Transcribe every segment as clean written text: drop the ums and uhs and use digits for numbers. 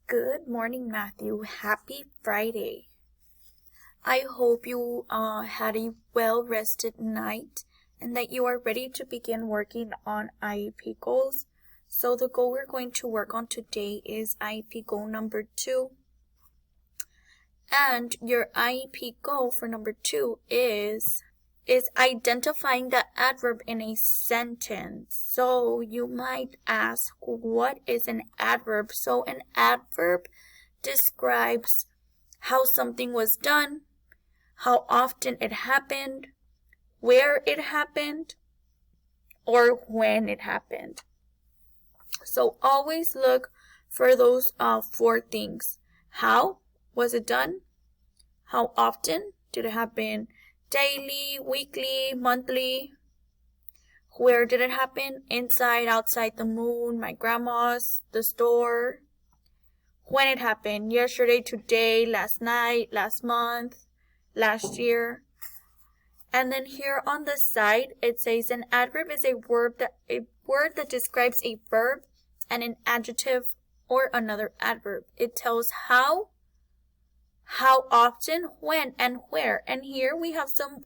Good morning, Matthew. Happy Friday. I hope you had a well-rested night and that you are ready to begin working on IEP goals. So the goal we're going to work on today is IEP goal number 2. And your IEP goal for number 2 is identifying the adverb in a sentence. So you might ask, what is an adverb? So an adverb describes how something was done, how often it happened, where it happened, or when it happened. So always look for those 4 things. How was it done? How often did it happen? Daily, weekly, monthly. Where did it happen? Inside, outside, the moon, my grandma's, the store. When it happened? Yesterday, today, last night, last month, last year. And then here on the side, it says an adverb is a word that describes a verb and an adjective or another adverb. It tells how often, when, and where. And here we have some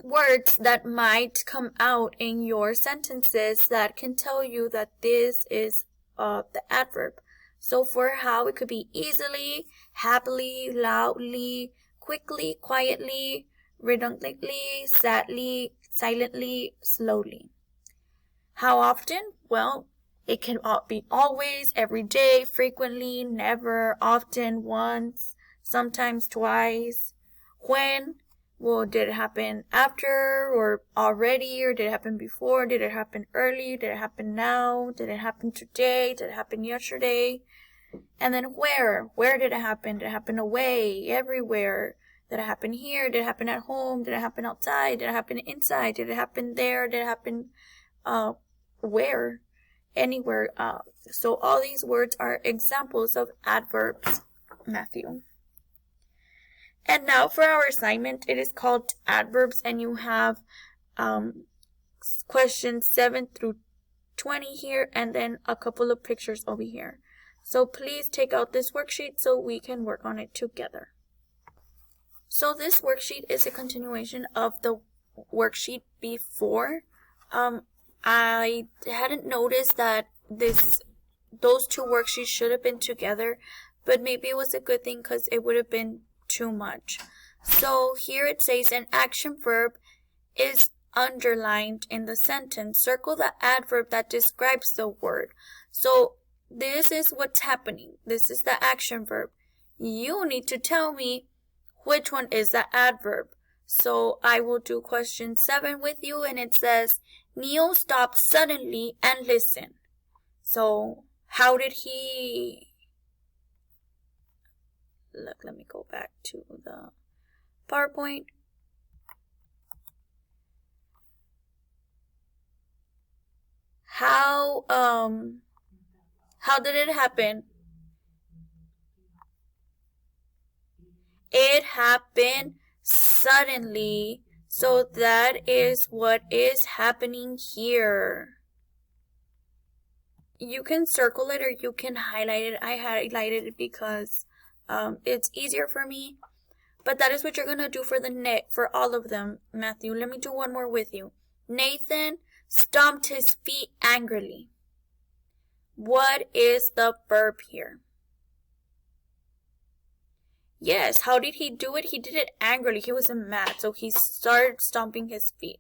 words that might come out in your sentences that can tell you that this is the adverb. So for how, it could be easily, happily, loudly, quickly, quietly, redundantly, sadly, silently, slowly. How often? Well, it can be always, every day, frequently, never, often, once, sometimes twice. When? Well, did it happen after or already, or did it happen before? Did it happen early? Did it happen now? Did it happen today? Did it happen yesterday? And then where? Where did it happen? Did it happen away? Everywhere? Did it happen here? Did it happen at home? Did it happen outside? Did it happen inside? Did it happen there? Did it happen where? Anywhere. So all these words are examples of adverbs, Matthew. And now for our assignment, it is called adverbs, and you have questions 7 through 20 here, and then a couple of pictures over here. So please take out this worksheet so we can work on it together. So this worksheet is a continuation of the worksheet before. I hadn't noticed that those 2 worksheets should have been together, but maybe it was a good thing because it would have been too much. So here it says an action verb is underlined in the sentence. Circle the adverb that describes the word. So this is what's happening. This is the action verb. You need to tell me which one is the adverb. So I will do question 7 with you, and it says Neil stopped suddenly and listened. So how did he... Look, let me go back to the PowerPoint. How did it happen? It happened suddenly. So that is what is happening here. You can circle it or you can highlight it. I highlighted it because it's easier for me. But that is what you're going to do for all of them, Matthew. Let me do one more with you. Nathan stomped his feet angrily. What is the verb here? Yes, how did he do it? He did it angrily. He was mad, so he started stomping his feet.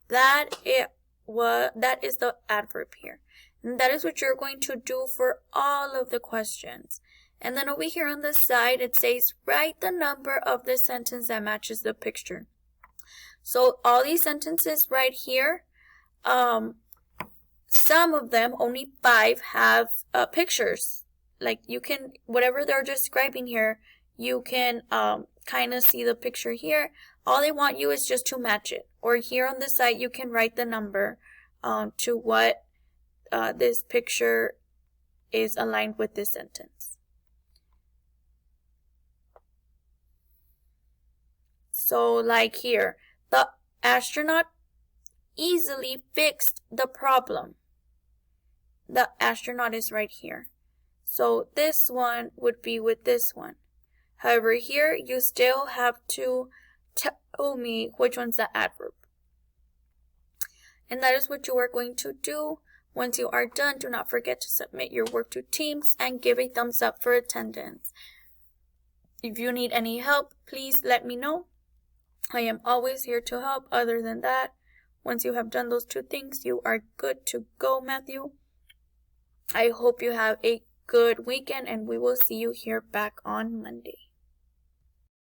That is the adverb here. And that is what you're going to do for all of the questions. And then over here on the side, it says, write the number of the sentence that matches the picture. So all these sentences right here, some of them, only 5, have pictures. Like you can, whatever they're describing here, you can kind of see the picture here. All they want you is just to match it. Or here on the side, you can write the number to what this picture is aligned with this sentence. So like here, the astronaut easily fixed the problem. The astronaut is right here. So this one would be with this one. However, here you still have to tell me which one's the adverb. And that is what you are going to do. Once you are done, do not forget to submit your work to Teams and give a thumbs up for attendance. If you need any help, please let me know. I am always here to help. Other than that, once you have done those two things, you are good to go, Matthew. I hope you have a good weekend, and we will see you here back on Monday.